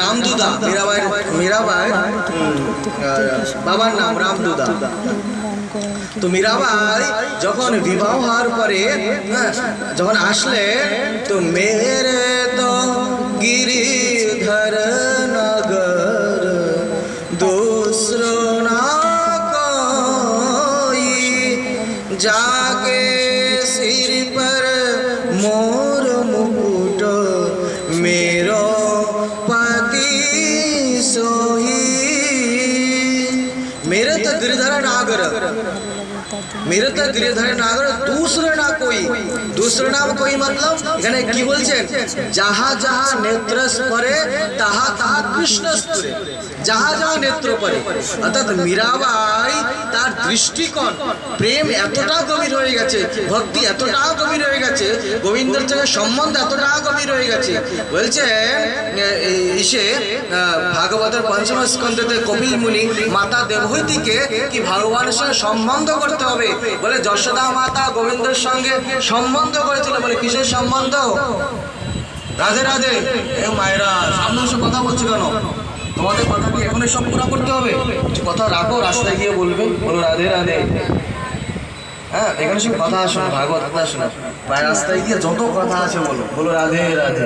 রামদুদা, মীরাবাই বাবার নাম রামদুদা। তো মীরাবাই যখন বিবাহ হওয়ার পরে যখন আসলে, তো মেরে তো गिरिधर नगर दूसरो ना कोई, जाके सिर पर मोर मुकुट मेरो पति सोही। मेरे तो गिरिधर नागर, मेरे तो गिरिधर नागर दूसरे ना कोई। दूसरे नाम कोई मतलब এখানে কি বলছেন? যাহা যাহা নেত্র স্পরে তাহা তাহা কৃষ্ণ স্পরে, যাহা যাহা নেত্র পরে। অর্থাৎ মীরাবাই তার দৃষ্টিকোণ, প্রেম এতটা গভীর হয়ে গেছে, ভক্তি এতটা গভীর হয়ে গেছে, গোবিন্দের সঙ্গে সম্বন্ধ এতটা গভীর হয়ে গেছে। বলছে ইসে ভাগবতের পঞ্চম স্কন্ধতে কপিল মুনি মাতা দেবহূতিকে কি ভগবানের সঙ্গে সম্বন্ধ করতে হবে বলে যশোদা মাতা গোবিন্দের সঙ্গে সম্বন্ধ করেছিল। বলে কিসের সম্বন্ধ? রাধে রাধে। এ মায়েরা সামনে এসে কথা বলছি কেন? তোমাদের কথা কি এখনই সব পুরা করতে হবে? কথা রাখো, রাস্তায় গিয়ে বলবে, বলো রাধে রাধে। হ্যাঁ, এখানে সব কথা শোনো, ভাগবত কথা শোনো, রাস্তায় গিয়ে যত কথা আছে বলো, বলো রাধে রাধে।